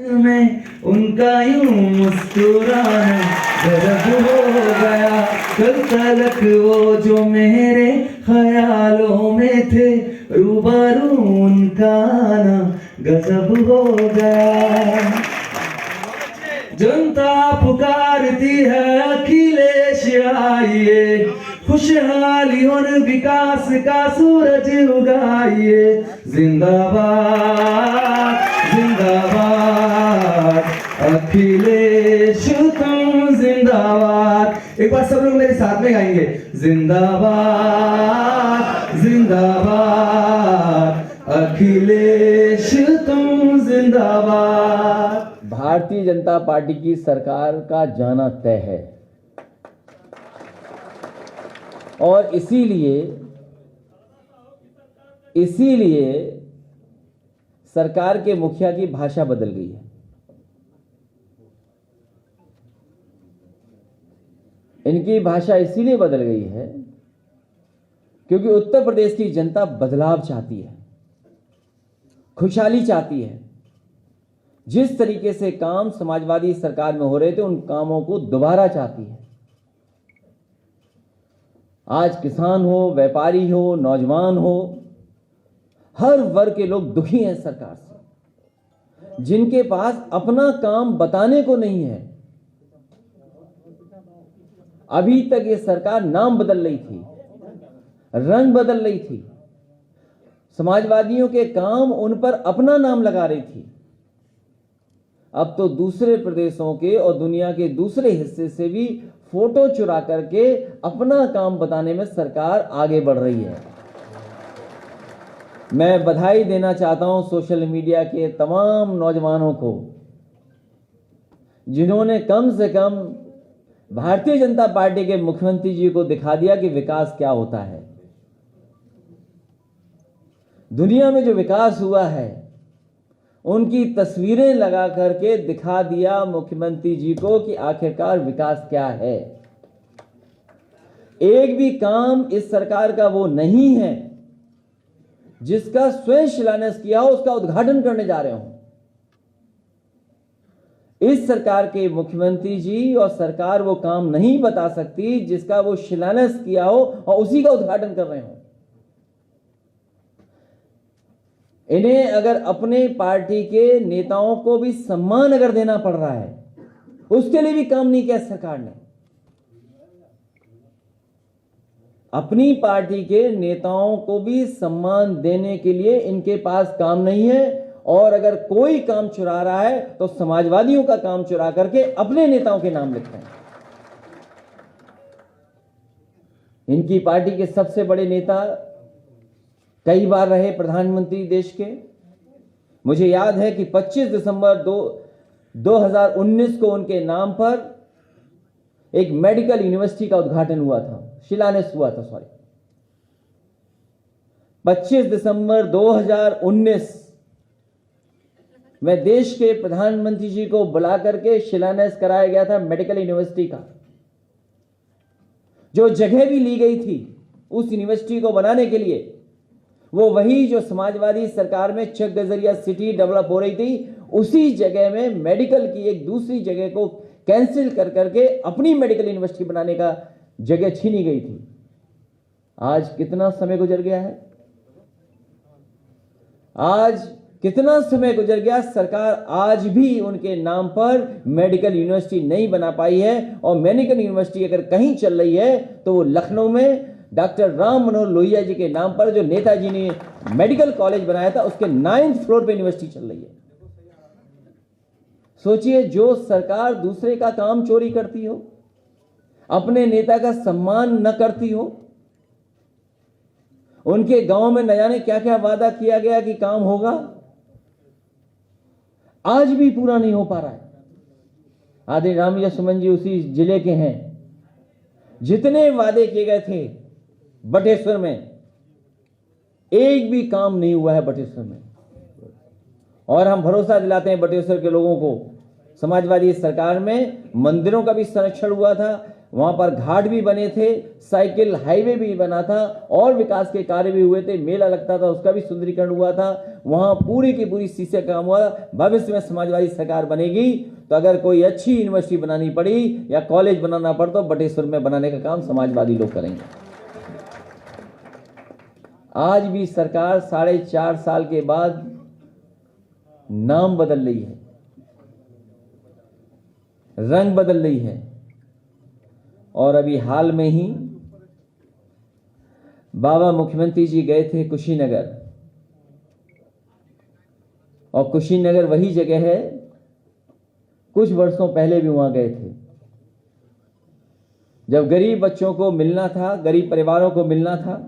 में उनका यूं मुस्कुराना गजब हो गया। कल तलक वो जो मेरे ख्यालों में थे, रूबरू उनका आना गजब हो गया। जनता पुकारती है अखिलेश आइए, खुशहाली और विकास का सूरज उगाइए। जिंदाबाद जिंदाबाद अखिलेश तुम जिंदाबाद। एक बार सब लोग मेरे साथ में गाएंगे, जिंदाबाद जिंदाबाद अखिलेश तुम जिंदाबाद। भारतीय जनता पार्टी की सरकार का जाना तय है और इसीलिए सरकार के मुखिया की भाषा बदल गई है। इनकी भाषा इसीलिए बदल गई है क्योंकि उत्तर प्रदेश की जनता बदलाव चाहती है, खुशहाली चाहती है। जिस तरीके से काम समाजवादी सरकार में हो रहे थे उन कामों को दोबारा चाहती है। आज किसान हो, व्यापारी हो, नौजवान हो, हर वर्ग के लोग दुखी हैं सरकार से। जिनके पास अपना काम बताने को नहीं है। अभी तक ये सरकार नाम बदल रही थी, रंग बदल रही थी, समाजवादियों के काम उन पर अपना नाम लगा रही थी। अब तो दूसरे प्रदेशों के और दुनिया के दूसरे हिस्से से भी फोटो चुरा करके अपना काम बताने में सरकार आगे बढ़ रही है। मैं बधाई देना चाहता हूं सोशल मीडिया के तमाम नौजवानों को, जिन्होंने कम से कम भारतीय जनता पार्टी के मुख्यमंत्री जी को दिखा दिया कि विकास क्या होता है। दुनिया में जो विकास हुआ है उनकी तस्वीरें लगा करके दिखा दिया मुख्यमंत्री जी को कि आखिरकार विकास क्या है। एक भी काम इस सरकार का वो नहीं है जिसका स्वयं शिलान्यास किया हो, उसका उद्घाटन करने जा रहे हो। इस सरकार के मुख्यमंत्री जी और सरकार वो काम नहीं बता सकती जिसका वो शिलान्यास किया हो और उसी का उद्घाटन कर रहे हो। इन्हें अगर अपने पार्टी के नेताओं को भी सम्मान अगर देना पड़ रहा है, उसके लिए भी काम नहीं किया सरकार ने। अपनी पार्टी के नेताओं को भी सम्मान देने के लिए इनके पास काम नहीं है। और अगर कोई काम चुरा रहा है तो समाजवादियों का काम चुरा करके अपने नेताओं के नाम लिखते हैं। इनकी पार्टी के सबसे बड़े नेता कई बार रहे प्रधानमंत्री देश के। मुझे याद है कि 25 दिसंबर 2019 को उनके नाम पर एक मेडिकल यूनिवर्सिटी का उद्घाटन हुआ था, शिलान्यास हुआ था, 25 दिसंबर 2019 में देश के प्रधानमंत्री जी को बुला करके शिलान्यास कराया गया था मेडिकल यूनिवर्सिटी का। जो जगह भी ली गई थी उस यूनिवर्सिटी को बनाने के लिए, वो वही जो समाजवादी सरकार में चक गजरिया सिटी डेवलप हो रही थी, उसी जगह में मेडिकल की एक दूसरी जगह को कैंसिल कर करके अपनी मेडिकल यूनिवर्सिटी बनाने का जगह छीनी गई थी। आज कितना समय गुजर गया है, आज कितना समय गुजर गया, सरकार आज भी उनके नाम पर मेडिकल यूनिवर्सिटी नहीं बना पाई है। और मेडिकल यूनिवर्सिटी अगर कहीं चल रही है तो वो लखनऊ में डॉक्टर राम मनोहर लोहिया जी के नाम पर, जो नेताजी ने मेडिकल कॉलेज बनाया था, उसके 9th फ्लोर पे यूनिवर्सिटी चल रही है। सोचिए, जो सरकार दूसरे का काम चोरी करती हो, अपने नेता का सम्मान न करती हो, उनके गांव में न जाने क्या क्या वादा किया गया कि काम होगा, आज भी पूरा नहीं हो पा रहा है। आदरणीय रामविजय सुमन जी उसी जिले के हैं। जितने वादे किए गए थे बटेश्वर में, एक भी काम नहीं हुआ है बटेश्वर में। और हम भरोसा दिलाते हैं बटेश्वर के लोगों को, समाजवादी सरकार में मंदिरों का भी संरक्षण हुआ था, वहां पर घाट भी बने थे, साइकिल हाईवे भी बना था और विकास के कार्य भी हुए थे, मेला लगता था उसका भी सुंदरीकरण हुआ था। वहां पूरी की पूरी शीशे का काम हुआ। भविष्य में समाजवादी सरकार बनेगी तो अगर कोई अच्छी यूनिवर्सिटी बनानी पड़ी या कॉलेज बनाना पड़ तो बटेश्वर में बनाने का काम समाजवादी लोग करेंगे। आज भी सरकार 4.5 साल के बाद नाम बदल रही है, रंग बदल रही है। और अभी हाल में ही बाबा मुख्यमंत्री जी गए थे कुशीनगर, और कुशीनगर वही जगह है, कुछ वर्षों पहले भी वहां गए थे जब गरीब बच्चों को मिलना था, गरीब परिवारों को मिलना था।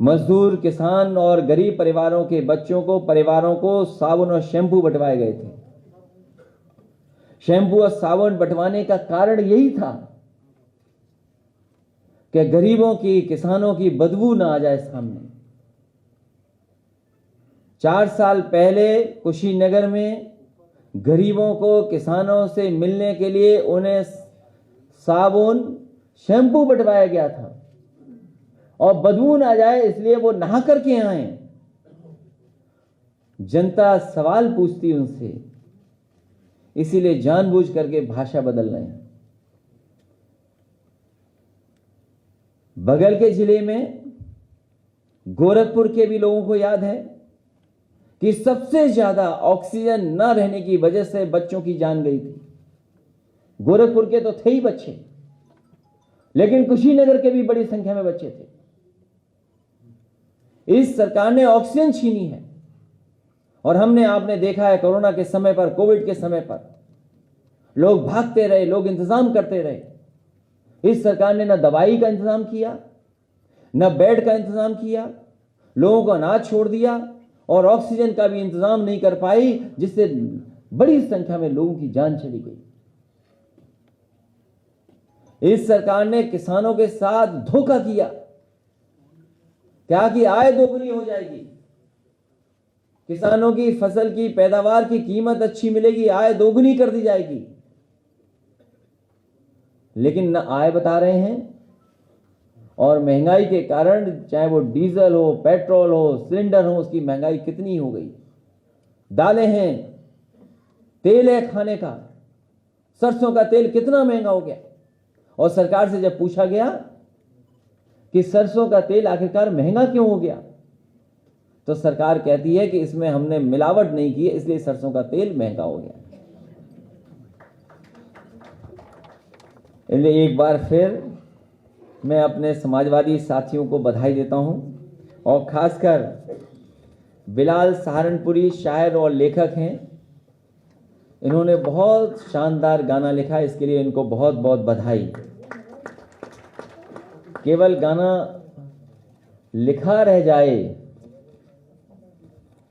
मजदूर, किसान और गरीब परिवारों के बच्चों को, परिवारों को साबुन और शैंपू बंटवाए गए थे। शैंपू और साबुन बंटवाने का कारण यही था कि गरीबों की, किसानों की बदबू ना आ जाए सामने। 4 साल पहले कुशीनगर में गरीबों को, किसानों से मिलने के लिए उन्हें साबुन, शैंपू बंटवाया गया था, और बदबू ना जाए इसलिए वो नहा करके आए। जनता सवाल पूछती उनसे, इसीलिए जानबूझ करके भाषा बदल रहे हैं। बगल के जिले में गोरखपुर के भी लोगों को याद है कि सबसे ज्यादा ऑक्सीजन न रहने की वजह से बच्चों की जान गई थी। गोरखपुर के तो थे ही बच्चे, लेकिन कुशीनगर के भी बड़ी संख्या में बच्चे थे। इस सरकार ने ऑक्सीजन छीनी है, और आपने देखा है कोरोना के समय पर, कोविड के समय पर लोग भागते रहे, लोग इंतजाम करते रहे। इस सरकार ने न दवाई का इंतजाम किया, न बेड का इंतजाम किया, लोगों को अनाज छोड़ दिया, और ऑक्सीजन का भी इंतजाम नहीं कर पाई, जिससे बड़ी संख्या में लोगों की जान चली गई। इस सरकार ने किसानों के साथ धोखा किया, क्या कि आय दोगुनी हो जाएगी, किसानों की फसल की पैदावार की कीमत अच्छी मिलेगी, आय दोगुनी कर दी जाएगी। लेकिन न आय बता रहे हैं, और महंगाई के कारण, चाहे वो डीजल हो, पेट्रोल हो, सिलेंडर हो, उसकी महंगाई कितनी हो गई। दालें हैं, तेल है खाने का, सरसों का तेल कितना महंगा हो गया। और सरकार से जब पूछा गया कि सरसों का तेल आखिरकार महंगा क्यों हो गया, तो सरकार कहती है कि इसमें हमने मिलावट नहीं की है, इसलिए सरसों का तेल महंगा हो गया। इसलिए एक बार फिर मैं अपने समाजवादी साथियों को बधाई देता हूं, और खासकर बिलाल सहारनपुरी शायर और लेखक हैं, इन्होंने बहुत शानदार गाना लिखा है, इसके लिए इनको बहुत बहुत बधाई। केवल गाना लिखा रह जाए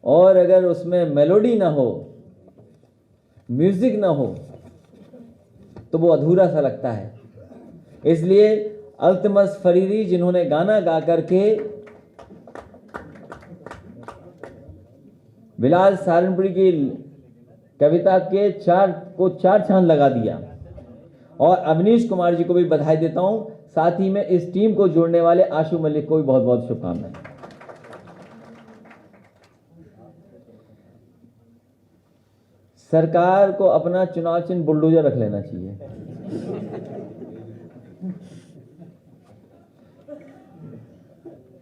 और अगर उसमें मेलोडी ना हो, म्यूजिक ना हो, तो वो अधूरा सा लगता है। इसलिए अल्तमस फरीदी, जिन्होंने गाना गा करके बिलाल सहारनपुरी की कविता के चार चांद लगा दिया, और अवनीश कुमार जी को भी बधाई देता हूं। साथ ही में इस टीम को जोड़ने वाले आशु मलिक को भी बहुत बहुत शुभकामनाएं। सरकार को अपना चुनाव चिन्ह बुलडोजर रख लेना चाहिए।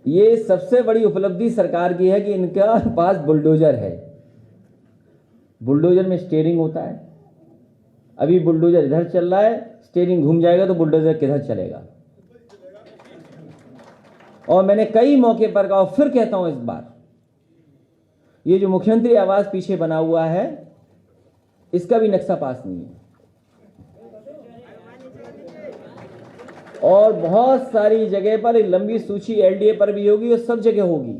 ये सबसे बड़ी उपलब्धि सरकार की है कि इनका पास बुलडोजर है। बुलडोजर में स्टीयरिंग होता है, अभी बुलडोजर इधर चल रहा है, स्टीयरिंग घूम जाएगा तो बुलडोजर किधर चलेगा। और मैंने कई मौके पर कहा, फिर कहता हूं इस बार, ये जो मुख्यमंत्री आवास पीछे बना हुआ है, इसका भी नक्शा पास नहीं है, और बहुत सारी जगह पर एक लंबी सूची एलडीए पर भी होगी और सब जगह होगी।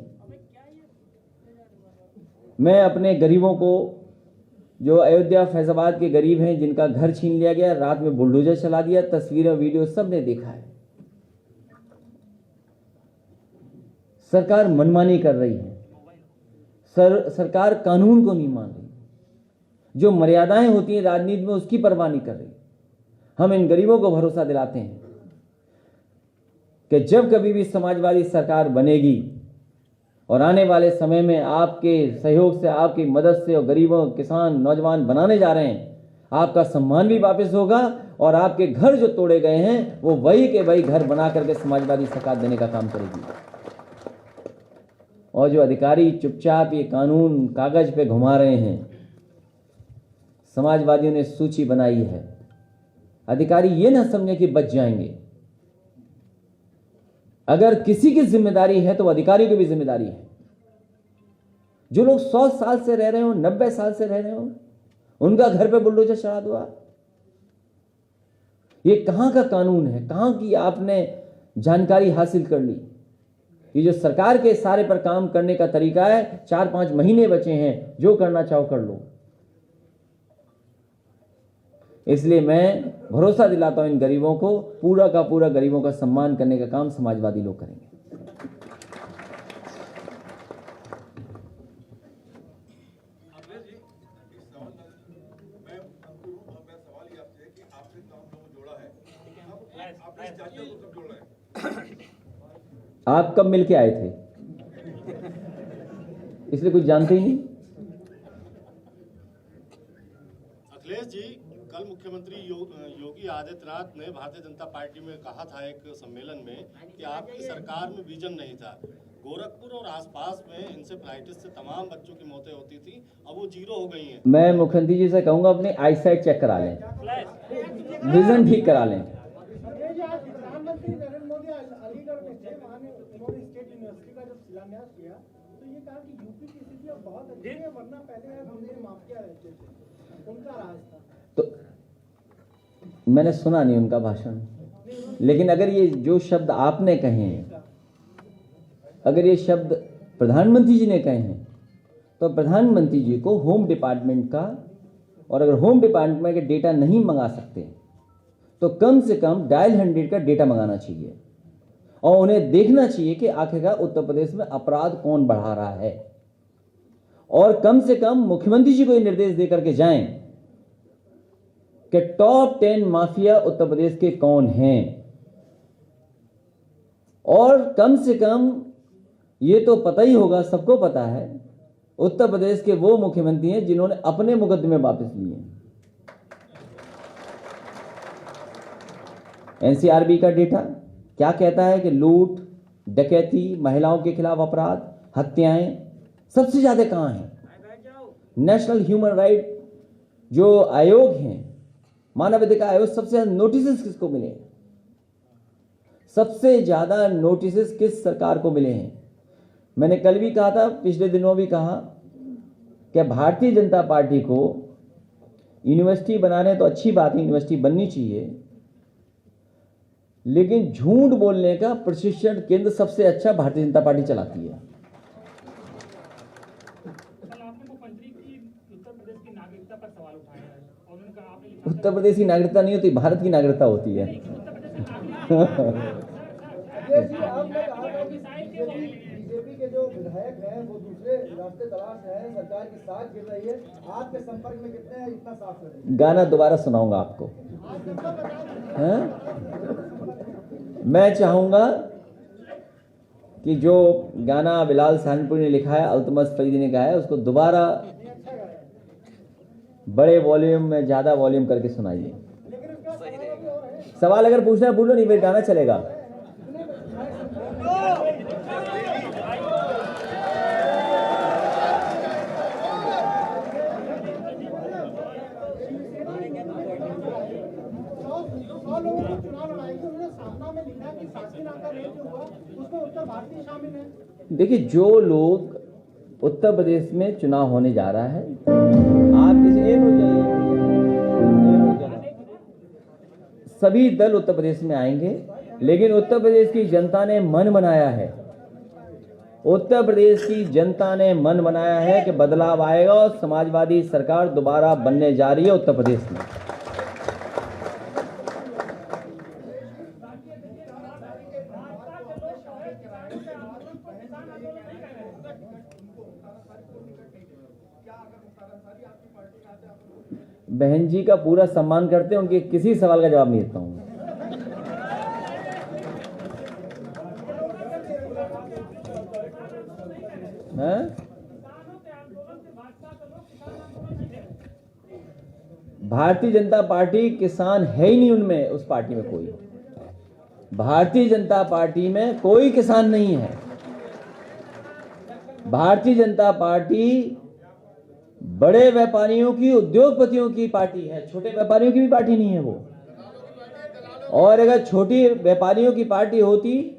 मैं अपने गरीबों को, जो अयोध्या फैजाबाद के गरीब हैं, जिनका घर छीन लिया गया, रात में बुलडोजर चला दिया, तस्वीरें वीडियो सब ने देखा है। सरकार मनमानी कर रही है, सरकार कानून को नहीं मान रही, जो मर्यादाएं होती हैं राजनीति में उसकी परवाह नहीं कर रही। हम इन गरीबों को भरोसा दिलाते हैं कि जब कभी भी समाजवादी सरकार बनेगी और आने वाले समय में आपके सहयोग से, आपकी मदद से और गरीबों, किसान, नौजवान बनाने जा रहे हैं, आपका सम्मान भी वापस होगा और आपके घर जो तोड़े गए हैं वो वही के वही घर बना करके समाजवादी सरकार देने का काम करेगी। और जो अधिकारी चुपचाप ये कानून कागज पे घुमा रहे हैं, समाजवादियों ने सूची बनाई है। अधिकारी ये ना समझे कि बच जाएंगे। अगर किसी की जिम्मेदारी है तो अधिकारियों की भी जिम्मेदारी है। जो लोग 100 साल से रह रहे हो, 90 साल से रह रहे हो, उनका घर पे बुलडोजर चढ़ा दो आप। ये कहां का कानून है? कहां की आपने जानकारी हासिल कर ली? ये जो सरकार के इशारे पर काम करने का तरीका है, 4-5 महीने बचे हैं, जो करना चाहो कर लो। इसलिए मैं भरोसा दिलाता हूं इन गरीबों को, पूरा का पूरा गरीबों का सम्मान करने का काम समाजवादी लोग करेंगे। आप कब मिलके आए थे? इसलिए कुछ जानते ही नहीं। अखिलेश जी, कल मुख्यमंत्री योगी आदित्यनाथ ने भारतीय जनता पार्टी में कहा था एक सम्मेलन में कि आपकी सरकार में विजन नहीं था। गोरखपुर और आसपास में इंसेफ्लाइटिस से तमाम बच्चों की मौतें होती थी, अब वो 0 हो गई हैं। मैं मुख्यमंत्री जी से कहूंगा अपनी आईसाइट चेक करा लें, विजन ठीक करा लें। प्रधानमंत्री नरेंद्र मोदी अलीगढ़ में थे, वहाँ उन्होंने स्टेट यूनिवर्सिटी का जब शिलान्यास किया तो ये कहा कि यूपी की स्थिति अब बहुत अच्छी है, वरना पहले यहाँ माफिया रहते थे, उनका राज था। तो मैंने सुना नहीं उनका भाषण, लेकिन अगर ये जो शब्द आपने कहे हैं, अगर ये शब्द प्रधानमंत्री जी ने कहे हैं, तो प्रधानमंत्री जी को होम डिपार्टमेंट का, और अगर होम डिपार्टमेंट के डेटा नहीं मंगा सकते तो कम से कम डायल 100 का डेटा मंगाना चाहिए और उन्हें देखना चाहिए कि आखिरकार उत्तर प्रदेश में अपराध कौन बढ़ा रहा है। और कम से कम मुख्यमंत्री जी को ये निर्देश देकर के जाएं कि टॉप 10 माफिया उत्तर प्रदेश के कौन हैं। और कम से कम ये तो पता ही होगा, सबको पता है, उत्तर प्रदेश के वो मुख्यमंत्री हैं जिन्होंने अपने मुकदमे वापस लिए हैं। एनसीआरबी का डेटा क्या कहता है कि लूट, डकैती, महिलाओं के खिलाफ अपराध, हत्याएं सबसे ज्यादा कहां हैं? नेशनल ह्यूमन राइट जो आयोग हैं, मानवाधिकार आयोग, सबसे ज्यादा नोटिस किसको मिले हैं? सबसे ज्यादा नोटिस किस सरकार को मिले हैं? मैंने कल भी कहा था, पिछले दिनों भी कहा कि भारतीय जनता पार्टी को यूनिवर्सिटी बनाने तो अच्छी बात है, यूनिवर्सिटी बननी चाहिए, लेकिन झूठ बोलने का प्रशिक्षण केंद्र सबसे अच्छा भारतीय जनता पार्टी चलाती है। उत्तर प्रदेश की नागरिकता नहीं होती, भारत की नागरिकता होती है। बीजेपी के जो विधायक हैं वो दूसरे रास्ते तलाश रहे हैं, सरकार की साथ गिर रही है, आपके संपर्क में कितने हैं, इतना साफ करें। गाना दोबारा सुनाऊंगा आपको। मैं चाहूंगा कि जो गाना बिलाल सहारनपुरी ने लिखा है, अल्तमस फरीदी ने गाया है, उसको दोबारा बड़े वॉल्यूम में, ज्यादा वॉल्यूम करके सुनाइए। सवाल अगर पूछना है पूछ लो, नहीं फिर गाना चलेगा। देखिए, जो लोग उत्तर प्रदेश में चुनाव होने जा रहा है, आप किसी सभी दल उत्तर प्रदेश में आएंगे, लेकिन उत्तर प्रदेश की जनता ने मन बनाया है, उत्तर प्रदेश की जनता ने मन बनाया है कि बदलाव आएगा और समाजवादी सरकार दोबारा बनने जा रही है उत्तर प्रदेश में। बहन जी का पूरा सम्मान करते हैं, उनके किसी सवाल का जवाब नहीं देता हूं। भारतीय जनता पार्टी किसान है ही नहीं, उनमें उस पार्टी में कोई, भारतीय जनता पार्टी में कोई किसान नहीं है। भारतीय जनता पार्टी बड़े व्यापारियों की, उद्योगपतियों की पार्टी है, छोटे व्यापारियों की भी पार्टी नहीं है वो। और अगर छोटी व्यापारियों की पार्टी होती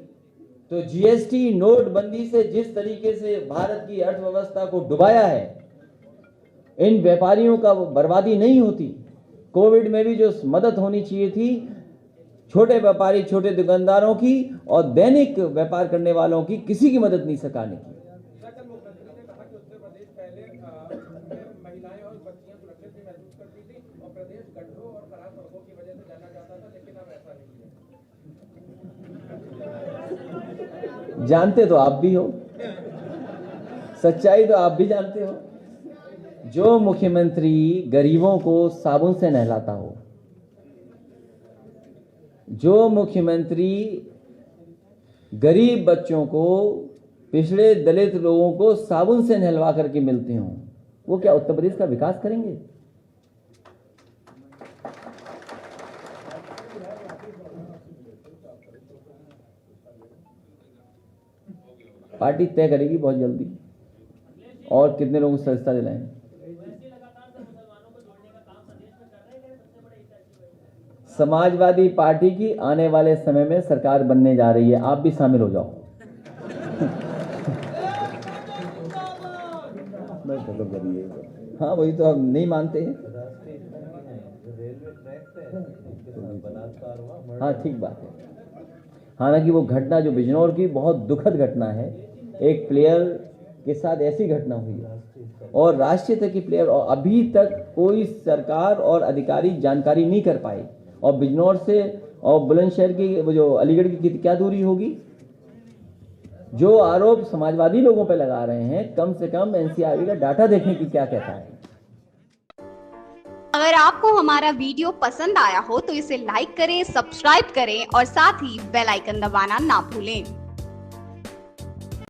तो जीएसटी, नोटबंदी से जिस तरीके से भारत की अर्थव्यवस्था को डुबाया है, इन व्यापारियों का बर्बादी नहीं होती। कोविड में भी जो मदद होनी चाहिए थी छोटे व्यापारी, छोटे दुकानदारों की और दैनिक व्यापार करने वालों की, किसी की मदद नहीं सरकार ने की। महिलाएं और बच्चियां सुरक्षित भी महसूस करती थी और प्रदेश गड्ढों और खराब सड़कों की वजह से जाना जाता था, लेकिन अब ऐसा नहीं है। जानते तो आप भी हो, सच्चाई तो आप भी जानते हो। जो मुख्यमंत्री गरीबों को साबुन से नहलाता हो, जो मुख्यमंत्री गरीब बच्चों को, पिछड़े दलित लोगों को साबुन से नहलवा करके मिलते हों, वो क्या उत्तर प्रदेश का विकास करेंगे? पार्टी तय करेगी बहुत जल्दी और कितने लोगों को सदस्यता दिलाएं। समाजवादी पार्टी की आने वाले समय में सरकार बनने जा रही है, आप भी शामिल हो जाओ। हाँ, वही तो हम नहीं मानते हैं। हाँ, ठीक बात है। हालांकि वो घटना जो बिजनौर की बहुत दुखद घटना है, एक प्लेयर के साथ ऐसी घटना हुई है और राष्ट्रीय स्तर की प्लेयर, और अभी तक कोई सरकार और अधिकारी जानकारी नहीं कर पाए। और बिजनौर से और बुलंदशहर की, वो जो अलीगढ़ की क्या दूरी होगी? जो आरोप समाजवादी लोगों पर लगा रहे हैं, कम से कम एनसीआरबी का डाटा देखने की क्या कहता है। अगर आपको हमारा वीडियो पसंद आया हो तो इसे लाइक करें, सब्सक्राइब करें और साथ ही बेल आइकन दबाना ना भूलें।